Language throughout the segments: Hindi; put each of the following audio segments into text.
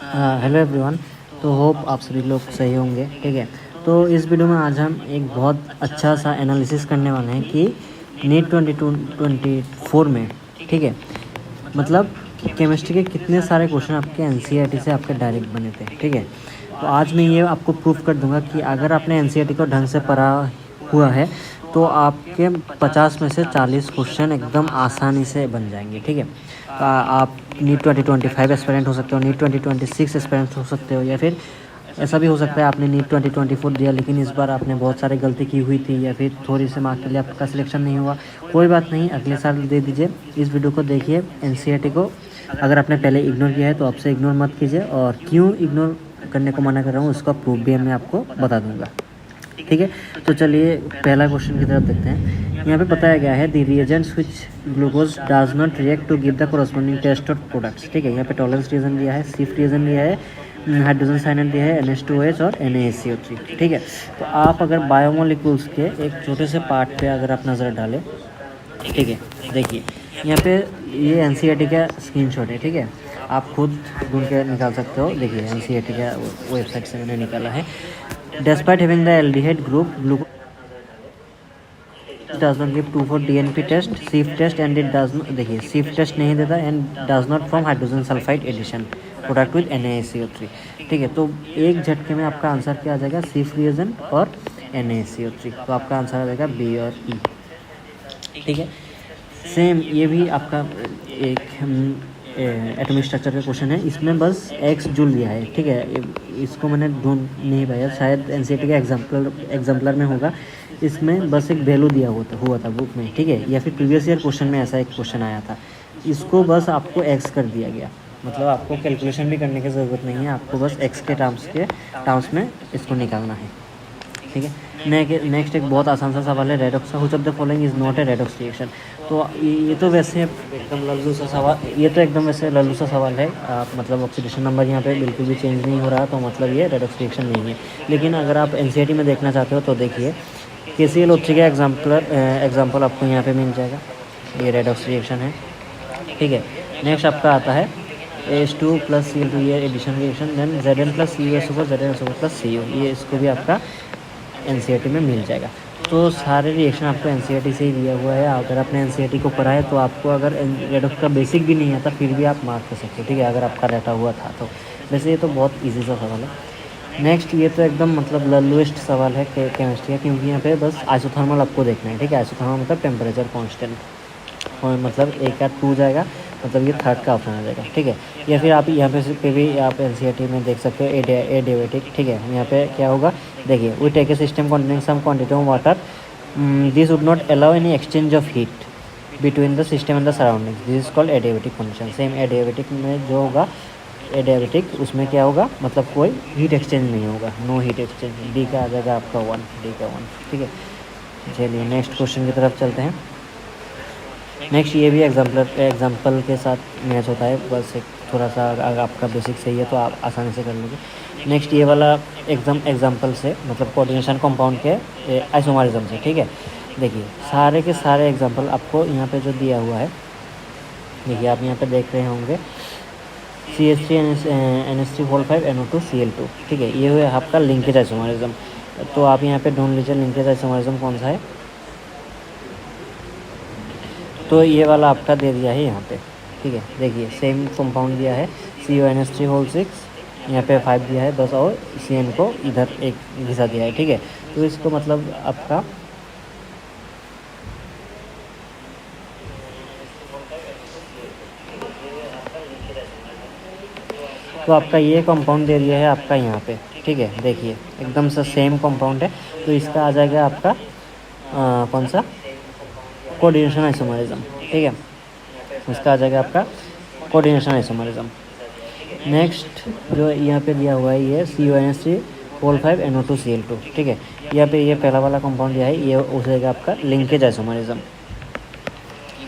Hello everyone. तो होप आप सभी लोग सही होंगे। ठीक है, तो इस वीडियो में आज हम एक बहुत अच्छा सा एनालिसिस करने वाले हैं कि नीट 2024 में, ठीक है, मतलब केमिस्ट्री के कितने सारे क्वेश्चन आपके एनसीईआरटी से आपके डायरेक्ट बने थे। ठीक है, तो आज मैं ये आपको प्रूफ कर दूंगा कि अगर आपने एनसीईआरटी को ढंग से पढ़ा हुआ है तो आपके 50 में से 40 क्वेश्चन एकदम आसानी से बन जाएंगे। ठीक है, आप नीट 2025 एस्पिरेंट हो सकते हो, नीट 2026 एस्पिरेंट हो सकते हो, या फिर ऐसा भी हो सकता है आपने नीट 2024 दिया लेकिन इस बार आपने बहुत सारी गलती की हुई थी या फिर थोड़ी से मार्क के लिए आपका सिलेक्शन नहीं हुआ। कोई बात नहीं, अगले साल दे दीजिए। इस वीडियो को देखिए, एनसीईआरटी को अगर आपने पहले इग्नोर किया है तो आपसे इग्नोर मत कीजिए, और क्यों इग्नोर करने को मना कर रहा हूँ उसका प्रूफ भी मैं आपको बता दूंगा। ठीक है, तो चलिए पहला क्वेश्चन की तरफ देखते हैं। यहाँ पे बताया गया है the reagents which glucose does not react to give the corresponding test of products. ठीक है, यहाँ पे टॉलरेंस रीजन दिया है, शिफ्ट रीजन दिया है, हाइड्रोजन साइनाइड दिया है, NH2OH और NaCO3। ठीक है, तो आप अगर बायोमोलिक्यूल्स के एक छोटे से पार्ट पे अगर आप नज़र डालें, ठीक है, देखिए यहाँ पे ये एनसीईआरटी का स्क्रीनशॉट है। ठीक है, आप खुद ढूंढ के निकाल सकते हो। देखिए एनसीईआरटी का वेबसाइट से मैंने निकाला है। Despite having the aldehyde group, glucose does not give 2,4 DNP test, SIF test, and it does not, देखिए SIF test नहीं देता and does not form hydrogen sulfide addition product with NaCO3। ठीक है, तो एक झटके में आपका आंसर क्या आ जाएगा, SIF रिएजेंट और NaCO3। तो आपका आंसर आ जाएगा बी और ई। ठीक है, सेम ये भी आपका एक एटॉमिक स्ट्रक्चर का क्वेश्चन है। इसमें बस एक्स जूल दिया है। ठीक है, इसको मैंने ढूंढ नहीं पाया, शायद एनसीईआरटी का एग्जाम्पलर में होगा। इसमें बस एक वैल्यू दिया हुआ था बुक में। ठीक है, या फिर प्रीवियस ईयर क्वेश्चन में ऐसा एक क्वेश्चन आया था, इसको बस आपको एक्स कर दिया गया। मतलब आपको कैलकुलेशन भी करने की ज़रूरत नहीं है, आपको बस एक्स के टर्म्स में इसको निकालना है। ठीक है, नेक्स्ट एक बहुत आसान सा सवाल है, redox which of the following is not a redox reaction. तो ये तो वैसे एकदम लल्लू सा सवाल, ये तो एकदम वैसे लल्लू सा सवाल है। आप मतलब ऑक्सीडेशन नंबर यहाँ पे बिल्कुल भी चेंज नहीं हो रहा, तो मतलब ये रेडॉक्स रिएक्शन नहीं है। लेकिन अगर आप एनसीईआरटी में देखना चाहते हो तो देखिए KClO3 का एग्जाम्पल आपको यहाँ पे मिल जाएगा, ये रेडॉक्स रिएक्शन है। ठीक है, नेक्स्ट आपका आता है H2 + Cl2, ये addition reaction. Then Zn + CuSO4 ZnSO4 + Cu, ये इसको भी आपका एनसीईआरटी में मिल जाएगा। तो सारे रिएक्शन आपको एनसीईआरटी से ही दिया हुआ है। अगर आपने एनसीईआरटी को पढ़ा है तो आपको अगर रेडॉक्स का बेसिक भी नहीं आता फिर भी आप मार्क कर सकते हो। ठीक है, अगर आपका डाटा हुआ था तो। वैसे ये तो बहुत ईजी सा सवाल है। नेक्स्ट ये तो एकदम मतलब लल्लुएस्ट सवाल है केमिस्ट्री का, क्योंकि यहाँ पे बस आइसोथर्मल आपको देखना है। ठीक है, आइसोथर्मल मतलब टेम्परेचर कॉन्स्टेंट, और मतलब एक या टू जाएगा, मतलब ये थर्ड का ऑप्शन आ जाएगा। ठीक है, या फिर आप यहाँ पे भी आप एनसीईआरटी में देख सकते हो एडियाबेटिक। ठीक है, यहाँ पे क्या होगा, देखिए we take a system containing some quantity of water, this would not allow any exchange of heat between the system and the surrounding, this is called adiabatic condition. Same adiabatic में जो होगा, एडियाबेटिक उसमें क्या होगा, मतलब कोई हीट एक्सचेंज नहीं होगा, नो हीट एक्सचेंज। डी का आ जाएगा आपका 1, डी का 1। ठीक है, चलिए नेक्स्ट क्वेश्चन की तरफ चलते हैं। नेक्स्ट ये भी एग्जाम्पल के साथ मैच होता है, बस एक थोड़ा सा अगर आपका बेसिक सही है तो आप आसानी से कर लोगे। नेक्स्ट ये वाला एग्जाम्पल से मतलब कोऑर्डिनेशन कंपाउंड के आइसोमरिज्म से। ठीक है, देखिए सारे के सारे एग्जाम्पल आपको यहाँ पे जो दिया हुआ है, देखिए आप यहाँ पे देख रहे होंगे CH3 NH3 NO2 Cl2। ठीक है, ये हुआ आपका लिंकेज आइसोमरिज्म। तो आप यहाँ पे ढूंढ लीजिए लिंकेज आइसोमरिज्म कौन सा है। तो ये वाला आपका दे दिया है यहाँ पे। ठीक है, देखिए सेम कंपाउंड दिया है, CONH3 यहाँ पे 5 दिया है बस, और CN को इधर एक घिसा दिया है। ठीक है, तो इसको मतलब आपका तो आपका ये कंपाउंड दे दिया है आपका यहाँ पे। ठीक है, देखिए एकदम सा सेम कंपाउंड है, तो इसका आ जाएगा आपका कौन सा, कोऑर्डिनेशन आइसोमरिज्म। ठीक है, इसका आ जाएगा आपका कोऑर्डिनेशन आइसोमरिज्म। नेक्स्ट जो यहाँ पे दिया हुआ है ये CONH3 NO2 Cl2। ठीक है, यहाँ पे ये पहला वाला कंपाउंड दिया है, ये हो जाएगा आपका लिंकेज आइसोमरिज्म।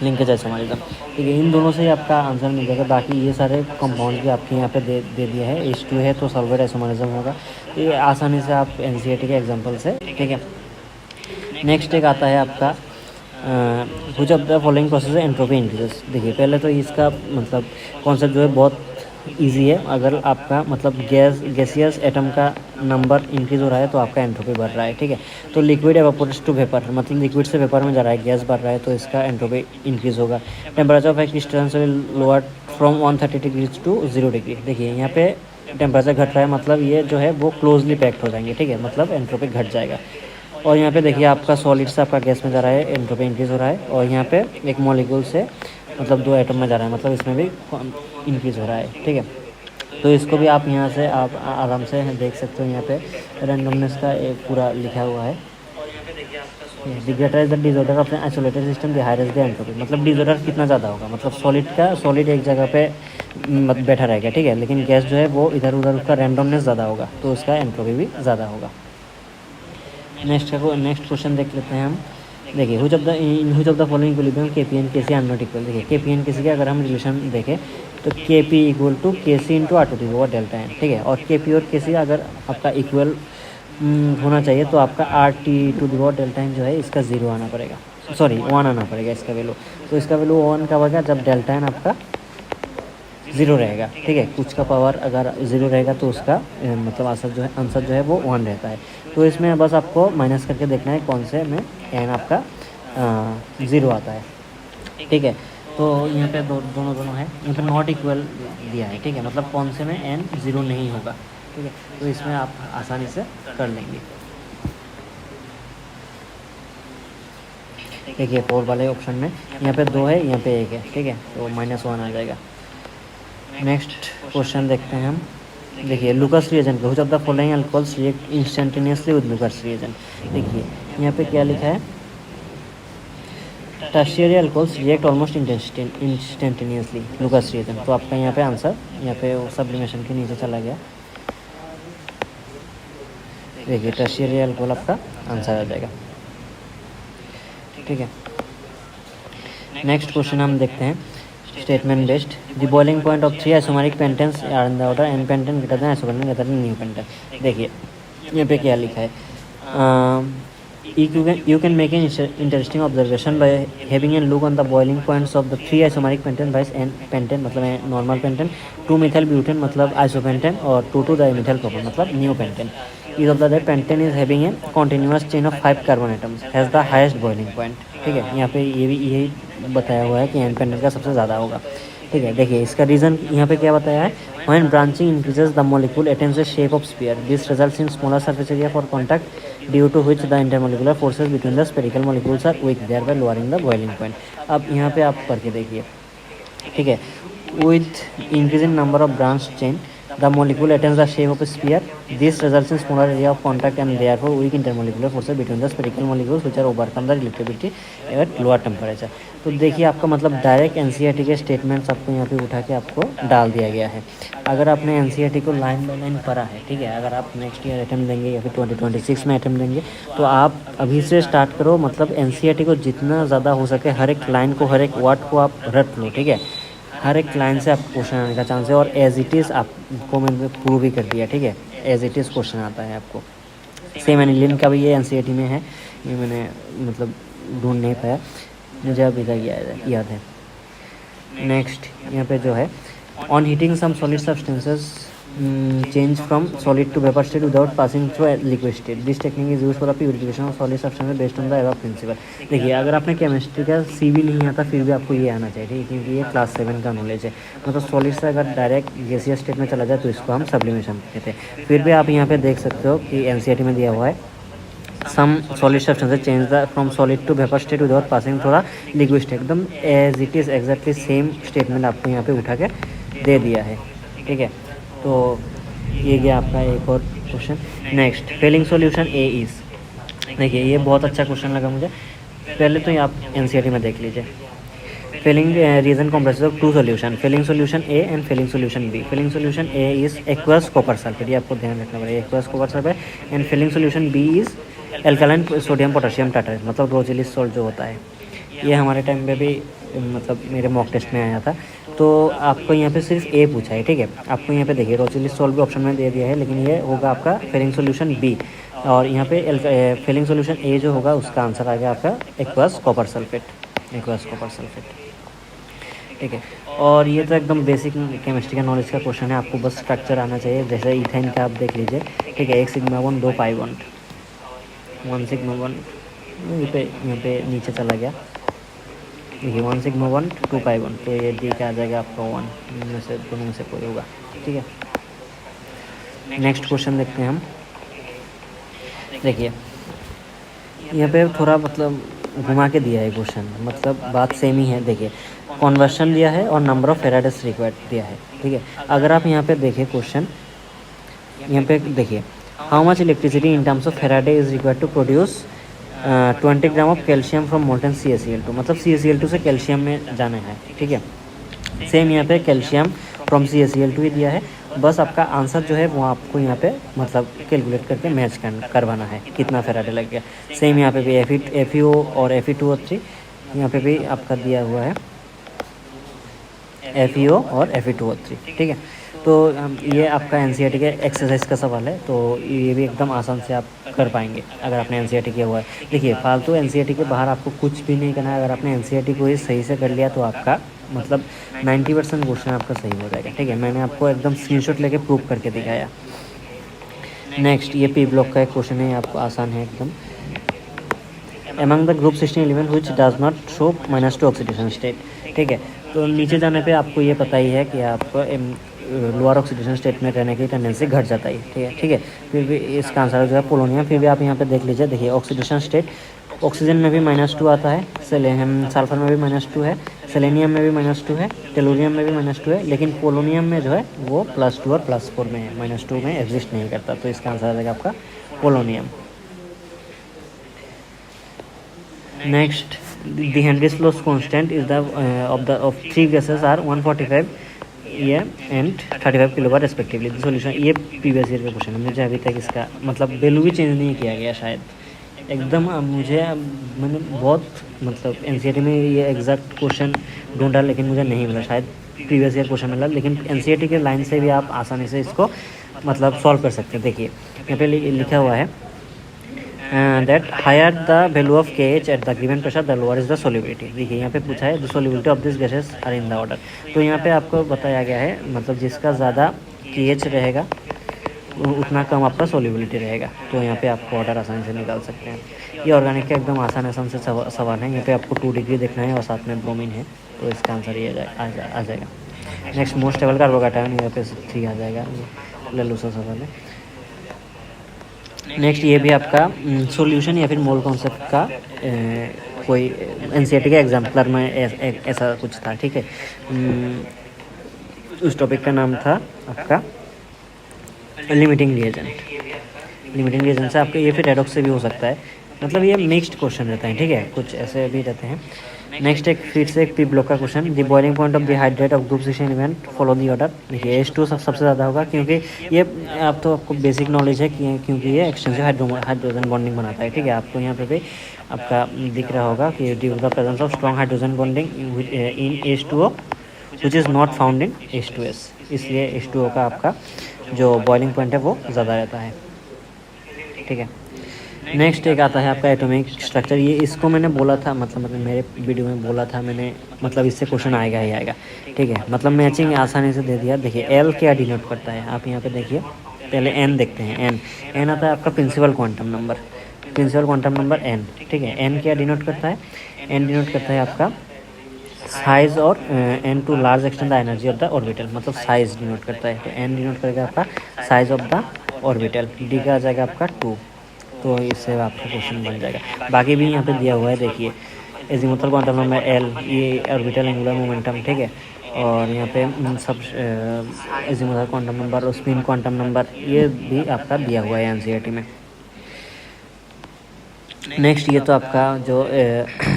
ठीक है, इन दोनों से ही आपका आंसर मिल जाएगा। बाकी ये सारे कंपाउंड भी आपके यहाँ पे दे दिया है। H2 है तो सल्फेट आइसोमरिज्म होगा, ये आसानी से आप एनसीईआरटी के एग्जाम्पल से। ठीक है, नेक्स्ट एक आता है आपका which of the following process entropy increases. देखिए पहले तो इसका मतलब कॉन्सेप्ट जो है बहुत इजी है। अगर आपका मतलब गैसियस एटम का नंबर इंक्रीज़ हो रहा है तो आपका एंट्रोपी बढ़ रहा है, ठीक है। तो लिक्विड एवापोरेट्स टू वेपर, मतलब लिक्विड से वेपर में जा रहा है, गैस बढ़ रहा है तो इसका एंट्रोपी इंक्रीज़ होगा। Temperature of a crystal will lower from 130 degrees to 0 degree. देखिए यहाँ पे टेम्परेचर घट रहा है, मतलब ये जो है वो क्लोजली पैक्ड हो जाएंगे, ठीक है, मतलब एंट्रोपी घट जाएगा। और यहाँ पे देखिए आपका सॉलिड से आपका गैस में जा रहा है, एंट्रोपी इंक्रीज़ हो रहा है। और यहाँ पे एक मॉलिक्यूल से मतलब 2 एटम में जा रहा है, मतलब इसमें भी इंक्रीज़ हो रहा है, ठीक है। तो इसको भी आप यहाँ से आप आराम से देख सकते हो। यहाँ पे रैंडमनेस का एक पूरा लिखा हुआ है। The greater is the disorder of an isolated system the higher is the entropy, मतलब डिसऑर्डर कितना ज़्यादा होगा, मतलब सॉलिड एक जगह पे बैठा रहेगा, ठीक है, लेकिन गैस जो है वो इधर उधर उसका रैंडमनेस ज़्यादा होगा तो उसका एंट्रोपी भी ज़्यादा होगा। नेक्स्ट क्वेश्चन देख लेते हैं हम। देखिए हुच ऑफ द फॉलोइंग इक्विलिब्रियम के पी एन के सी आर नॉट इक्वल। देखिए के पी एन के सी का अगर हम रिलेशन देखें तो के P equal to K C into R to the power delta n, ठीक है। और के पी और के सी अगर आपका इक्वल होना चाहिए तो आपका R T to the power delta N जो है इसका 0 आना पड़ेगा, सॉरी 1 आना पड़ेगा इसका वैल्यू। तो इसका वैल्यू 1 का होगा जब डेल्टा एन आपका 0 रहेगा, ठीक है। कुछ का पावर अगर 0 रहेगा तो उसका मतलब आंसर जो है वो 1 रहता है। तो इसमें बस आपको माइनस करके देखना है कौन से में एन आपका 0 आता है, ठीक है। तो यहाँ पे दोनों है, यहाँ पे नॉट इक्वल दिया है, ठीक है, मतलब कौन से में एन 0 नहीं होगा, ठीक है। तो इसमें आप आसानी से कर लेंगे। देखिए 4 वाले ऑप्शन में यहाँ पे 2 है, यहाँ पे 1 है, ठीक है, तो -1 आ जाएगा। नेक्स्ट क्वेश्चन देखते हैं हम। देखिए Lucas reagent which of the following alcohols react instantaneously with Lucas reagent. देखिए यहाँ पे क्या लिखा है, tertiary alcohols react almost instantaneously Lucas reagent. तो आपका यहाँ पे आंसर यहाँ पे सब्लिमेशन के नीचे चला गया। देखिए टर्शियरी अल्कोहल आपका आंसर आ जाएगा, ठीक है। नेक्स्ट क्वेश्चन हम देखते हैं statement based. The boiling point of 3 isomeric pentanes are in the order n pentane greater than isopentane greater than neo pentane. देखिए यहाँ पे क्या लिखा है, you can make an interesting observation by having a look on the boiling points of the 3 isomeric pentane by n pentane मतलब normal pentane, 2 methyl butane मतलब isopentane और 2 dimethyl propane मतलब new pentane। Each of the pentane is having a continuous chain of 5 carbon atoms has the highest boiling point, ठीक है। यहाँ पे ये भी यही बताया हुआ है कि n pentane का सबसे ज़्यादा होगा, ठीक है। देखिए इसका रीज़न यहाँ पे क्या बताया है, when branching increases the molecule attains a shape of sphere, this results in smaller surface area for contact due to which the intermolecular forces between the spherical molecules are weak, thereby lowering the boiling point। अब यहाँ पे आप करके देखिए, ठीक है। with increasing number of branch chain the molecule attains the shape of a sphere, this results in smaller area of contact and therefore weak intermolecular forces between the spherical molecules which are overcome the relativity at lower temperature। तो देखिए आपका मतलब डायरेक्ट एनसीईआरटी के स्टेटमेंट्स आपको यहाँ पे उठा के आपको डाल दिया गया है। अगर आपने एनसीईआरटी को लाइन बाय लाइन पढ़ा है, ठीक है, अगर आप नेक्स्ट ईयर अटेम्प्ट देंगे या फिर 2026 में अटेम्प्ट देंगे तो आप अभी से स्टार्ट करो, मतलब एनसीईआरटी को जितना ज़्यादा हो सके हर एक लाइन को, हर एक वर्ड को आप रट लो, ठीक है। हर एक लाइन से आपको क्वेश्चन आने का चांस है और एज इट इज़ आपको मैंने प्रूव भी कर दिया, ठीक है, एज इट इज़ क्वेश्चन आता है आपको। सेम एनिलिन का भी ये एनसीईआरटी में है, ये मैंने मतलब ढूंढ नहीं पाया, मुझे अभी तक याद है। नेक्स्ट यहाँ पे जो है on heating some solid substances change from solid to vapour state without passing through liquid state, this technique is use for the purification of solid substances based on the above principle. देखिए अगर आपने केमिस्ट्री का सी भी नहीं आता फिर भी आपको ये आना चाहिए, ठीक है, क्योंकि ये क्लास 7 का नॉलेज है। मतलब सॉलिड से अगर डायरेक्ट गैसियस स्टेट में चला जाए तो इसको हम सब्लिमेशन कहते हैं। फिर भी आप यहाँ पे देख सकते हो कि एनसीईआरटी में दिया हुआ है some solid substances change from solid to vapor state without passing through the liquid state, एकदम as it is exactly same statement आपको यहाँ पे उठा के दे दिया है, ठीक है। तो ये गया आपका एक और question. Next Fehling solution A is. देखिए ये बहुत अच्छा क्वेश्चन लगा मुझे। पहले तो ये आप एनसीईआरटी में देख लीजिए। Fehling reason comprises of 2 solution, Fehling solution A and Fehling solution B. Fehling solution A is aqueous copper sulphate, ये आपको ध्यान रखना पड़ेगा, aqueous copper sulphate. And Fehling solution B is alkaline sodium potassium tartrate, मतलब रोजिलिस सॉल्ट जो होता है। ये हमारे टाइम पे भी मतलब मेरे मॉक टेस्ट में आया था। तो आपको यहाँ पे सिर्फ ए पूछा है, ठीक है। आपको यहाँ पे देखिए रोजिलिस सॉल्ट भी ऑप्शन में दे दिया है, लेकिन ये होगा आपका फेलिंग सॉल्यूशन बी। और यहाँ पे फेलिंग सॉल्यूशन ए जो होगा उसका आंसर आ गया आपका aqueous copper sulphate, aqueous copper sulphate. ठीक है। और ये तो एकदम बेसिक केमिस्ट्री का नॉलेज का क्वेश्चन है, आपको बस स्ट्रक्चर आना चाहिए। जैसे इथेन का आप देख लीजिए, ठीक है, 1 sigma bond 2 pi bond, 1 sigma bond यहाँ पे नीचे चला गया, देखिए 1 सिग्मा बॉन्ड 2 पाई बॉन्ड, तो ये डी का आ जाएगा आपका 1 में से, दोनों में से कोई होगा, ठीक है। नेक्स्ट क्वेश्चन देखते हैं हम। देखिए यहाँ पे थोड़ा मतलब घुमा के दिया है क्वेश्चन, मतलब बात सेम ही है। देखिए कन्वर्शन दिया है और नंबर ऑफ फेराडेज रिक्वायर्ड दिया है, ठीक है। अगर आप यहाँ पे देखिए क्वेश्चन, यहाँ पे देखिए how much electricity in terms of faraday is required to produce 20 gram of calcium from molten CaCl2, मतलब CaCl2 से कैल्शियम में जाना है, ठीक है। सेम यहाँ पे कैल्शियम फ्रॉम CaCl2 ही दिया है, बस आपका आंसर जो है वो आपको यहाँ पे मतलब कैलकुलेट करके मैच करवाना है कितना फेराडे लग गया। सेम यहाँ पे भी FeO और Fe2O3 यहाँ पे भी आपका दिया हुआ है, FeO और Fe2O3, ठीक है। तो ये आपका NCERT के एक्सरसाइज का सवाल है, तो ये भी एकदम आसान से आप कर पाएंगे अगर आपने NCERT किया हुआ है। देखिए फालतू NCERT के बाहर आपको कुछ भी नहीं करना है, अगर आपने NCERT को ही सही से कर लिया तो आपका मतलब 90% क्वेश्चन आपका सही हो जाएगा, ठीक है। मैंने आपको एकदम स्क्रीनशॉट लेके प्रूव करके दिखाया। नेक्स्ट ये P ब्लॉक का एक क्वेश्चन है, आपको आसान है एकदम। Among the group 16 element which does not show -2 oxidation state, ठीक है। तो नीचे जाने पे आपको ये पता ही है कि आपको लोअर ऑक्सीडेशन स्टेट में रहने की टेंडेंसी घट जाता है, ठीक है। फिर भी इसका आंसर जो है पोलोनियम। फिर भी आप यहाँ पे देख लीजिए, देखिए ऑक्सीडेशन स्टेट ऑक्सीजन में भी -2 आता है, सल्फर में भी -2 है, सेलेनियम में भी -2 है, टेलुरियम में भी -2 है, लेकिन पोलोनियम में जो है वो +2 और +4 में है, -2 में एग्जिस्ट नहीं करता। तो इसका आंसर आ जाएगा आपका polonium. Next, the Henry's Law's constant is the of 3 gases are 145 and 35 kilowatt respectively. Solution ये प्रीवियस ईयर का क्वेश्चन है, मुझे अभी तक इसका मतलब वैल्यू भी चेंज नहीं किया गया शायद, एकदम मैंने बहुत मतलब NCERT में ये एग्जैक्ट क्वेश्चन ढूंढा लेकिन मुझे नहीं मिला, शायद प्रीवियस ईयर क्वेश्चन मिला, लेकिन NCERT के लाइन से भी आप आसानी से इसको मतलब सॉल्व कर सकते हैं। देखिए यहाँ पे लिखा हुआ है that higher the value of KH at the given pressure the lower is the solubility। देखिए यहाँ पे पूछा है the solubility of these gases are in the order, तो यहाँ पे आपको बताया गया है मतलब जिसका ज़्यादा KH रहेगा उतना कम आपका सोल्यूबिलिटी रहेगा। तो यहाँ पे आपको ऑर्डर आसानी से निकाल सकते हैं। ये ऑर्गेनिक का एकदम आसान से सवाल है। यहाँ पे आपको 2 डिग्री देखना है और साथ में ब्रोमीन है, तो इसका आंसर ये आ जाएगा। नेक्स्ट मोस्ट स्टेबल कार्बोकैटायन, यहाँ पे 3 आ जाएगा, लल्लू सा सवाल है। नेक्स्ट ये भी आपका सॉल्यूशन या फिर मोल कॉन्सेप्ट का कोई NCERT के एग्जाम्पलर में ऐसा कुछ था, ठीक है। उस टॉपिक का नाम था आपका लिमिटिंग रिएजेंट से आपके ये फिर रेडॉक्स से भी हो सकता है, मतलब ये मिक्स्ड क्वेश्चन रहता है, ठीक है, कुछ ऐसे भी रहते हैं। नेक्स्ट एक फिर से एक P ब्लॉक का question, the boiling point of the hydrate of group 16 event follow the order. देखिए H2 सबसे ज़्यादा होगा, क्योंकि ये आपको बेसिक नॉलेज है क्योंकि ये एक्सटेंसिव हाइड्रोजन बॉन्डिंग बनाता है, ठीक है। आपको यहाँ पे भी आपका दिख रहा होगा कि due to the presence of strong hydrogen bonding in H2O which is not found in H2S, इसलिए H2O का आपका जो बॉइलिंग पॉइंट है वो ज़्यादा रहता है, ठीक है। नेक्स्ट एक आता है आपका एटॉमिक स्ट्रक्चर। ये इसको मैंने बोला था, मतलब मेरे वीडियो में बोला था मैंने, मतलब इससे क्वेश्चन आएगा ही आएगा, ठीक है। मतलब मैचिंग आसानी से दे दिया। देखिए L क्या डिनोट करता है, आप यहाँ पे देखिए, पहले N देखते हैं। N आता है आपका प्रिंसिपल क्वांटम नंबर N, ठीक है। N क्या डिनोट करता है, N डिनोट करता है आपका साइज और N to large extend the energy of the orbital, मतलब साइज डिनोट करता है। तो N डिनोट करेगा आपका size of the orbital, D का आ जाएगा आपका 2, तो इससे आपका क्वेश्चन बन जाएगा। बाकी भी यहाँ पे दिया हुआ है, देखिए एजीमुथल क्वांटम नंबर L, ये ऑर्बिटल एंगुलर मोमेंटम, ठीक है। और यहाँ पे सब एजीमुथल क्वांटम नंबर और स्पिन क्वांटम नंबर ये भी आपका दिया हुआ है NCERT में। नेक्स्ट ये तो आपका जो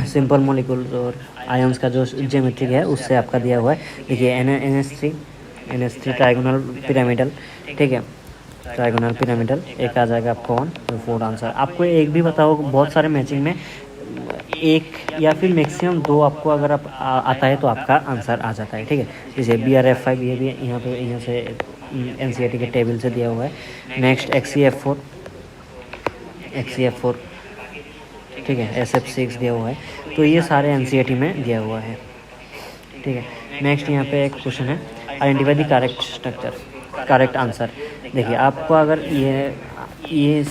सिंपल मॉलिक्यूल और आयंस का जो ज्योमेट्रिक है उससे आपका दिया हुआ है। देखिए NH3 ट्राइगोनल पिरामिडल, ठीक है, ट्राइगोनल पिरामिडल एक आ जाएगा आपका 1 और 4 आंसर। आपको एक भी बताओ, बहुत सारे मैचिंग में एक या फिर मैक्सिमम 2 आपको अगर आप आता है तो आपका आंसर आ जाता है, ठीक है। जैसे BRF5 ये भी यहाँ से NCERT के टेबल से दिया हुआ है। नेक्स्ट XCF4, ठीक है, SF6 दिया हुआ है, तो ये सारे NCERT में दिया हुआ है, ठीक है। नेक्स्ट यहाँ पे एक क्वेश्चन है, identify the correct structure, correct answer. देखिए आपको अगर ये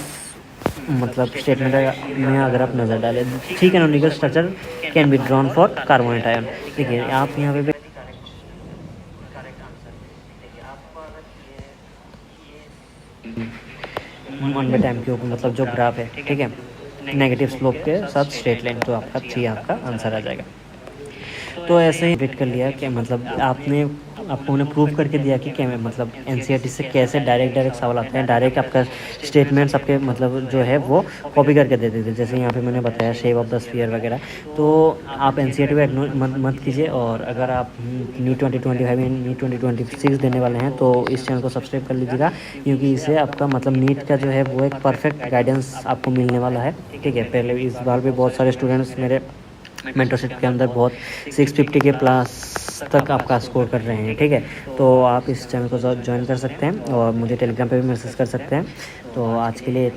मतलब स्टेटमेंट में अगर आप नज़र डालें, 3 canonical structure can be drawn for carbonate ion. देखिए आप यहाँ पे वन बाई टाइम के ऊपर मतलब जो ग्राफ है, ठीक है, नेगेटिव स्लोप के साथ स्ट्रेट लाइन, तो आपका 3 आपका आंसर आ जाएगा। तो ऐसे ही वेट कर लिया कि मतलब आपको उन्हें प्रूव करके दिया कि क्या मतलब एनसीईआरटी से कैसे डायरेक्ट सवाल आते हैं, डायरेक्ट आपका स्टेटमेंट्स आपके मतलब जो है वो कॉपी करके देते थे। जैसे यहाँ पे मैंने बताया शेप ऑफ द स्फीयर वगैरह। तो आप एनसीईआरटी को इग्नोर मत कीजिए, और अगर आप नीट 2025 नीट 2026 देने वाले हैं तो इस चैनल को सब्सक्राइब कर लीजिएगा, क्योंकि इससे आपका मतलब नीट का जो है वो एक परफेक्ट गाइडेंस आपको मिलने वाला है। ठीक है, पहले इस बार भी बहुत सारे स्टूडेंट्स मेरे मेंटरशिप के अंदर बहुत 650 के प्लस तक आपका स्कोर कर रहे हैं। ठीक है, तो आप इस चैनल को ज्वाइन कर सकते हैं और मुझे टेलीग्राम पे भी मैसेज कर सकते हैं। तो आज के लिए